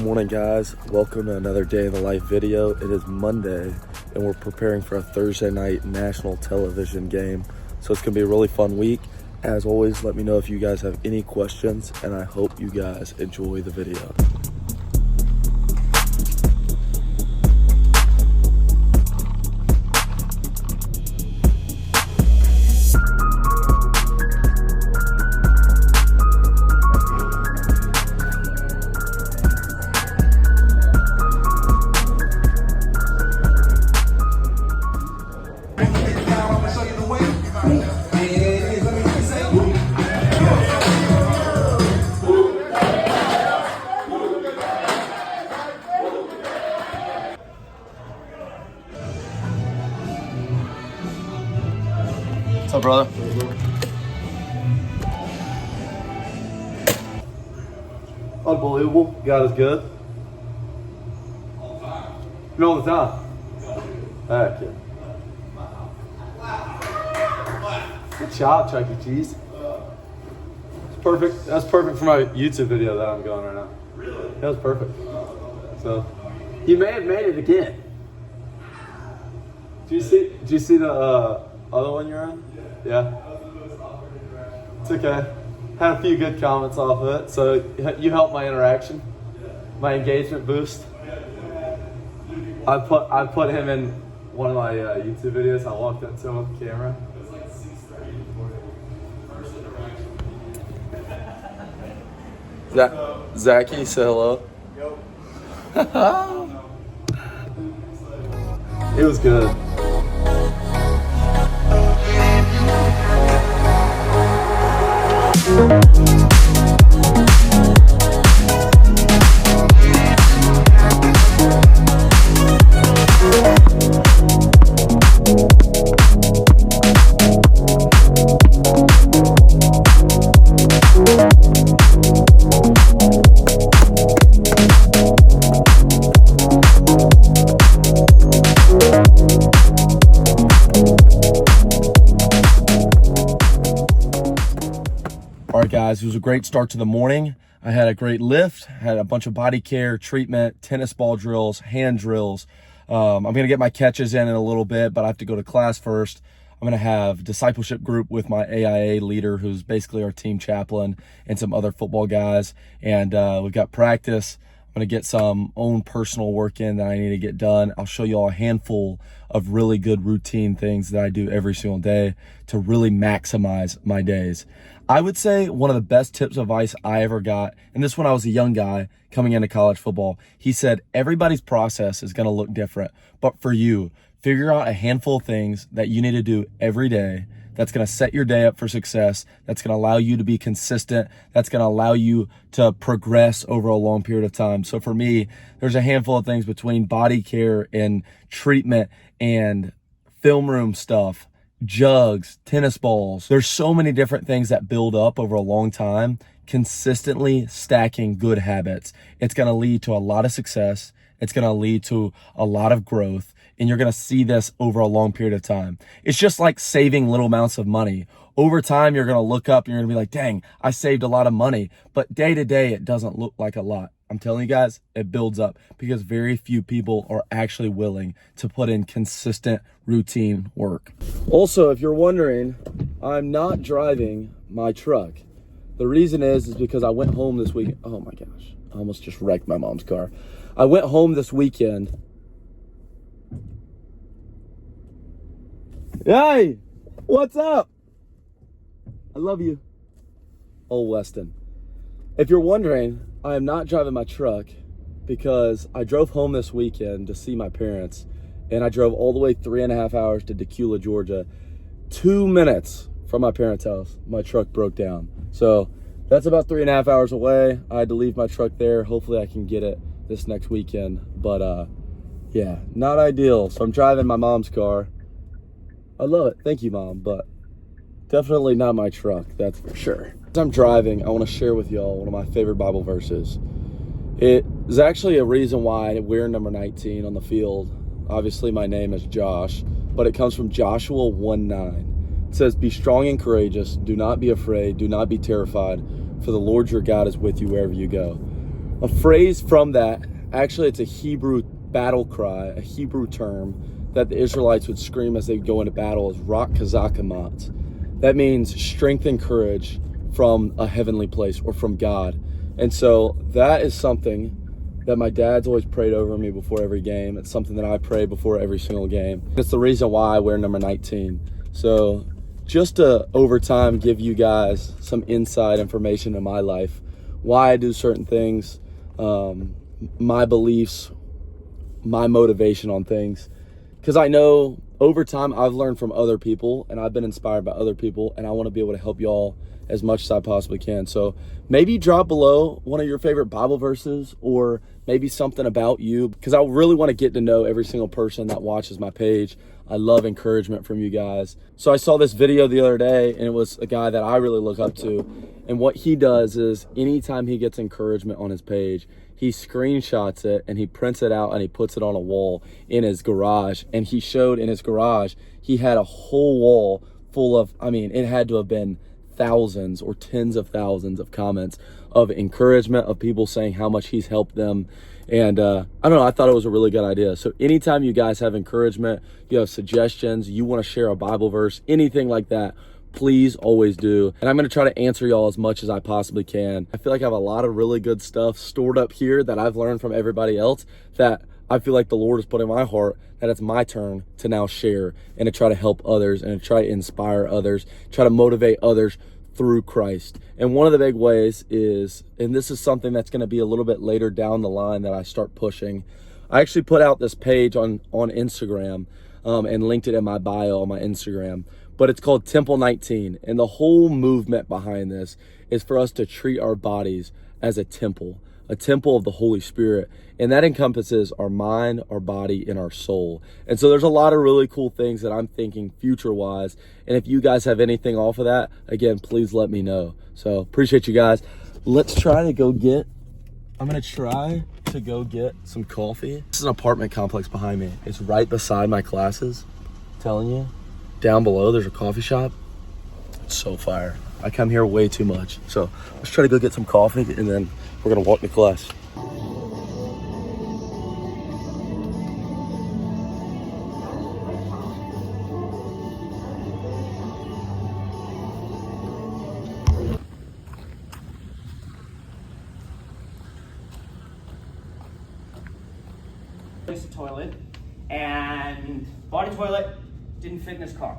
morning, guys. Welcome to another day in the life video. It is Monday and we're preparing for a Thursday night national television game, so it's gonna be a really fun week. As always, let me know if you guys have any questions, and I hope you guys enjoy the video. What's up, brother? Unbelievable. God is good. You know all the time. Heck yeah. Good job, Chuck E. Cheese. It's perfect. That's perfect for my YouTube video that I'm going right now. Really? That was perfect. So, you may have made it again. Did you see the other one you're on? Yeah. It's okay. Had a few good comments off of it, so you helped my interaction, my engagement boost. I put him in one of my YouTube videos. I walked up to him with the camera. Zachy, say hello. It was good. All right, guys, it was a great start to the morning. I had a great lift, had a bunch of body care, treatment, tennis ball drills, hand drills. I'm going to get my catches in a little bit, but I have to go to class first. I'm going to have discipleship group with my AIA leader, who's basically our team chaplain, and some other football guys. And we've got practice. I'm going to get some own personal work in that I need to get done. I'll show you all a handful of really good routine things that I do every single day to really maximize my days. I would say one of the best tips of advice I ever got, and this when I was a young guy coming into college football, he said, everybody's process is going to look different, but for you, figure out a handful of things that you need to do every day that's going to set your day up for success, that's going to allow you to be consistent, that's going to allow you to progress over a long period of time. So for me, there's a handful of things between body care and treatment and film room stuff, jugs, tennis balls. There's so many different things that build up over a long time. Consistently stacking good habits, it's going to lead to a lot of success. It's going to lead to a lot of growth, and you're going to see this over a long period of time. It's just like saving little amounts of money. Over time, you're going to look up and you're going to be like, dang, I saved a lot of money. But day to day, it doesn't look like a lot. I'm telling you guys, it builds up because very few people are actually willing to put in consistent routine work. Also, if you're wondering, I'm not driving my truck. The reason is because I went home this weekend. Oh my gosh, I almost just wrecked my mom's car. I went home this weekend. Hey, what's up? I love you. Old Weston. If you're wondering, I am not driving my truck because I drove home this weekend to see my parents, and I drove all the way 3.5 hours to Decula, Georgia. 2 minutes from my parents' house, my truck broke down. So that's about 3.5 hours away. I had to leave my truck there. Hopefully I can get it this next weekend, but yeah, not ideal. So I'm driving my mom's car. I love it. Thank you, Mom, but definitely not my truck, that's for sure. As I'm driving, I want to share with y'all one of my favorite Bible verses. It is actually a reason why we're number 19 on the field. Obviously, my name is Josh, but it comes from Joshua 1:9. It says, "Be strong and courageous. Do not be afraid. Do not be terrified, for the Lord your God is with you wherever you go." A phrase from that, actually it's a Hebrew battle cry, a Hebrew term that the Israelites would scream as they go into battle, is Rak Kazakamat. That means strength and courage from a heavenly place or from God. And so that is something that my dad's always prayed over me before every game. It's something that I pray before every single game. It's the reason why I wear number 19. So just to over time give you guys some inside information in my life, why I do certain things, my beliefs, my motivation on things. Because I know over time I've learned from other people and I've been inspired by other people, and I want to be able to help y'all as much as I possibly can. So maybe drop below one of your favorite Bible verses, or maybe something about you, because I really want to get to know every single person that watches my page. I love encouragement from you guys. So I saw this video the other day, and it was a guy that I really look up to. And what he does is anytime he gets encouragement on his page, he screenshots it and he prints it out and he puts it on a wall in his garage. And he showed in his garage, he had a whole wall full of, I mean, it had to have been thousands or tens of thousands of comments of encouragement, of people saying how much he's helped them. And I don't know, I thought it was a really good idea. So anytime you guys have encouragement, you have suggestions, you want to share a Bible verse, anything like that, please always do. And I'm going to try to answer y'all as much as I possibly can. I feel like I have a lot of really good stuff stored up here that I've learned from everybody else, that I feel like the Lord has put in my heart, that it's my turn to now share and to try to help others and to try to inspire others, try to motivate others through Christ. And one of the big ways is, and this is something that's going to be a little bit later down the line that I start pushing, I actually put out this page on Instagram and linked it in my bio on my Instagram, but it's called Temple 19. And the whole movement behind this is for us to treat our bodies as a temple of the Holy Spirit. And that encompasses our mind, our body, and our soul. And so there's a lot of really cool things that I'm thinking future-wise. And if you guys have anything off of that, again, please let me know. So appreciate you guys. Let's try to go get, I'm gonna try to go get some coffee. This is an apartment complex behind me. It's right beside my classes. I'm telling you, down below, there's a coffee shop. It's so fire. I come here way too much. So let's try to go get some coffee, and then we're gonna walk to class. The toilet, and bought a toilet, didn't fit in his car.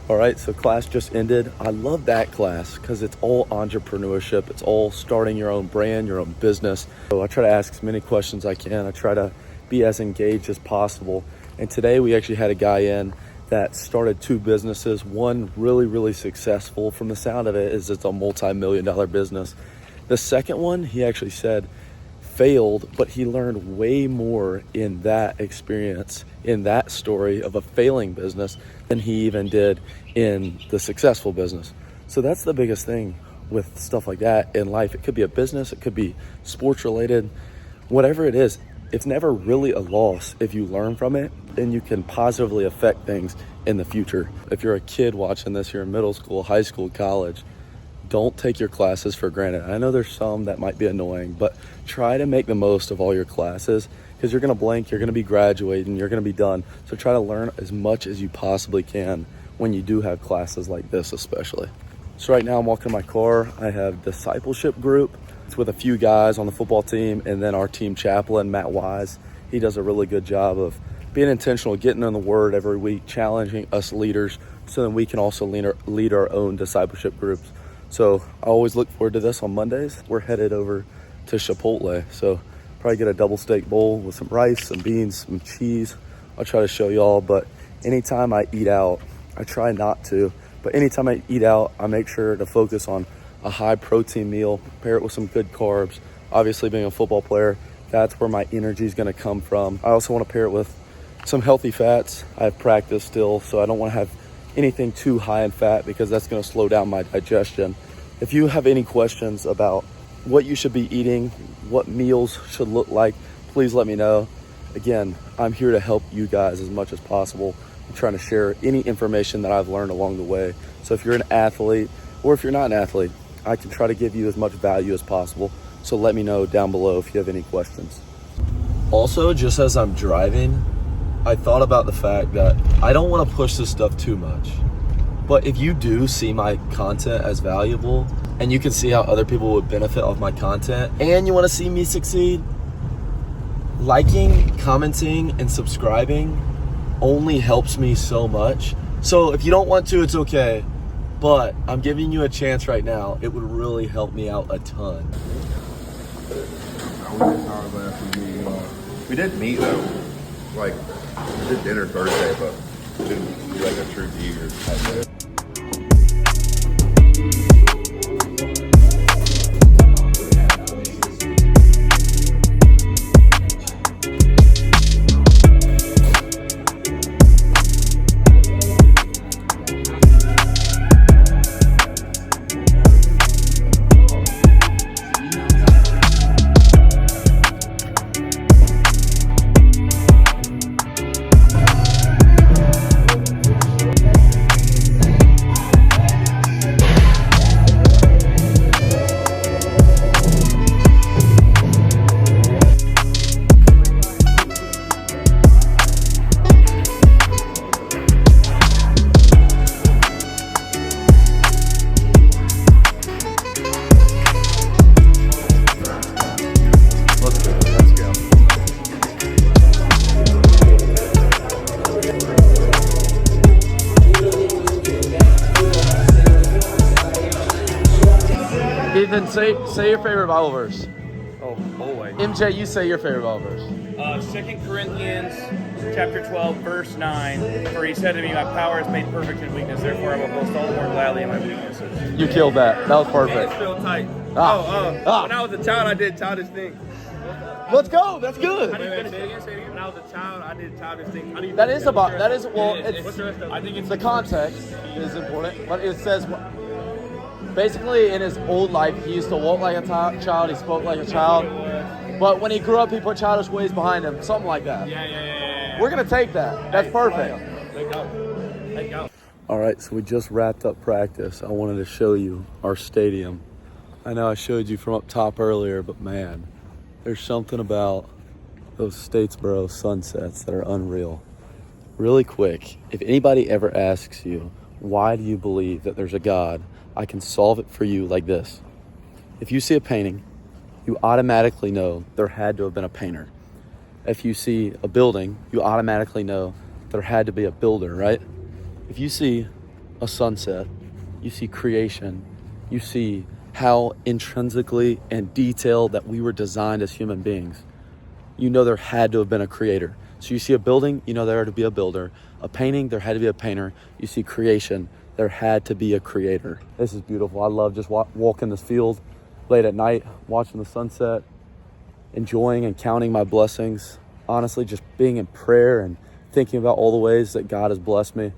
All right, so class just ended. I love that class because it's all entrepreneurship. It's all starting your own brand, your own business. So I try to ask as many questions as I can. I try to be as engaged as possible. And today we actually had a guy in that started 2 businesses. One really successful. From the sound of it, is it's a multi-million-dollar business. The second one, he actually said, failed, but he learned way more in that experience, in that story of a failing business, than he even did in the successful business. So that's the biggest thing with stuff like that in life. It could be a business, it could be sports related, whatever it is. It's never really a loss if you learn from it, and you can positively affect things in the future. If you're a kid watching this, you're in middle school, high school, college, don't take your classes for granted. I know there's some that might be annoying, but try to make the most of all your classes, because you're going to blink, you're going to be graduating, you're going to be done. So try to learn as much as you possibly can when you do have classes like this, especially. So right now I'm walking to my car. I have discipleship group. It's with a few guys on the football team, and then our team chaplain, Matt Wise. He does a really good job of being intentional, getting in the word every week, challenging us leaders so that we can also lead our own discipleship groups. So I always look forward to this on Mondays. We're headed over to Chipotle. So probably get a double steak bowl with some rice, some beans, some cheese. I'll try to show y'all, but anytime I eat out, I try not to, but anytime I eat out, I make sure to focus on a high protein meal, pair it with some good carbs. Obviously being a football player, that's where my energy is going to come from. I also want to pair it with some healthy fats. I have practice still, so I don't want to have anything too high in fat because that's going to slow down my digestion. If you have any questions about what you should be eating, what meals should look like, please let me know. Again, I'm here to help you guys as much as possible. I'm trying to share any information that I've learned along the way. So if you're an athlete or if you're not an athlete, I can try to give you as much value as possible. So let me know down below if you have any questions. Also, just as I'm driving, I thought about the fact that I don't want to push this stuff too much. But if you do see my content as valuable and you can see how other people would benefit off my content and you want to see me succeed, liking, commenting, and subscribing only helps me so much. So if you don't want to, it's okay. But I'm giving you a chance right now. It would really help me out a ton. We did meet though. Like, we did dinner Thursday, but we didn't do like a true New Year's type day. Ethan, say your favorite Bible verse. Oh, boy. MJ, you say your favorite Bible verse. 2 Corinthians chapter 12, verse 9. For he said to me, my power is made perfect in weakness, therefore I will boast all the more gladly in my weaknesses. You killed that. That was perfect. It's real tight. When I was a child, I did childish things. Let's go. That's good. When I was a child, I did childish things. I think it's The context is important, but it says basically in his old life he used to walk like a child, he spoke like a child, but when he grew up he put childish ways behind him, something like that. Yeah. We're gonna take that. That's perfect. Let go. All right, so we just wrapped up practice. I wanted to show you our stadium. I know I showed you from up top earlier, but man, there's something about those Statesboro sunsets that are unreal. Really quick, if anybody ever asks you, why do you believe that there's a God? I can solve it for you like this. If you see a painting, you automatically know there had to have been a painter. If you see a building, you automatically know there had to be a builder, right? If you see a sunset, you see creation, you see how intrinsically and detailed that we were designed as human beings, you know there had to have been a creator. So you see a building, you know there had to be a builder. A painting, there had to be a painter. You see creation, there had to be a creator. This is beautiful. I love just walking this field late at night, watching the sunset, enjoying and counting my blessings. Honestly, just being in prayer and thinking about all the ways that God has blessed me.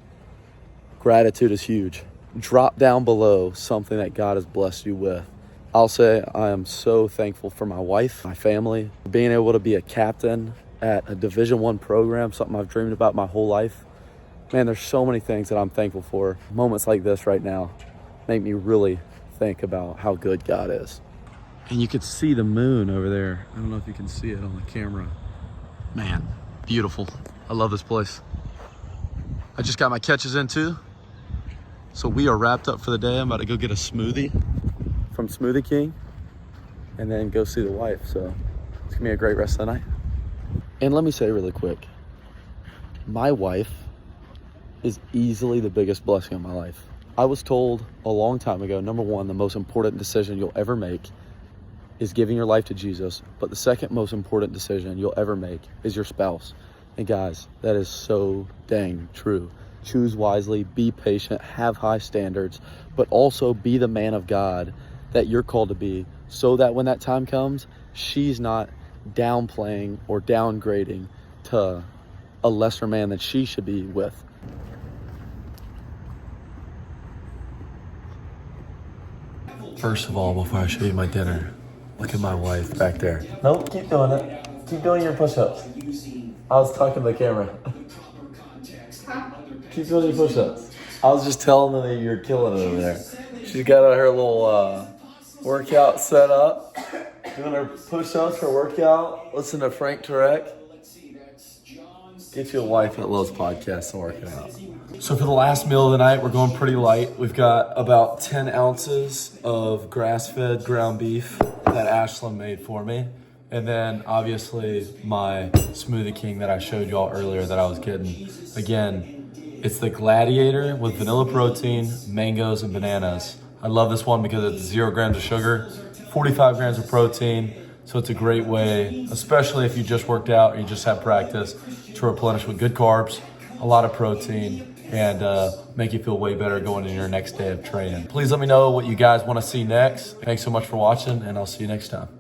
Gratitude is huge. Drop down below something that God has blessed you with. I'll say I am so thankful for my wife, my family, being able to be a captain at a Division I program, something I've dreamed about my whole life. Man, there's so many things that I'm thankful for. Moments like this right now make me really think about how good God is. And you could see the moon over there. I don't know if you can see it on the camera. Man, beautiful. I love this place. I just got my catches in too. So we are wrapped up for the day. I'm about to go get a smoothie from Smoothie King and then go see the wife. So it's gonna be a great rest of the night. And let me say really quick, my wife is easily the biggest blessing of my life. I was told a long time ago, number one, the most important decision you'll ever make is giving your life to Jesus. But the second most important decision you'll ever make is your spouse. And guys, that is so dang true. Choose wisely, be patient, have high standards, but also be the man of God that you're called to be, so that when that time comes, she's not downplaying or downgrading to a lesser man than she should be with. First of all, before I show you my dinner, look at my wife back there. Nope, keep doing it. Keep doing your push-ups. I was talking to the camera. Keep doing your push-ups. I was just telling them that you're killing it over there. She's got her little workout set up. Doing her push-ups for workout. Listen to Frank Turek. Get you a wife that loves podcasts and working out. So for the last meal of the night, we're going pretty light. We've got about 10 ounces of grass-fed ground beef that Ashlyn made for me. And then obviously my Smoothie King that I showed y'all earlier that I was getting. Again, it's the Gladiator with vanilla protein, mangoes, and bananas. I love this one because it's 0 grams of sugar, 45 grams of protein. So it's a great way, especially if you just worked out or you just had practice, to replenish with good carbs, a lot of protein, and make you feel way better going into your next day of training. Please let me know what you guys want to see next. Thanks so much for watching, and I'll see you next time.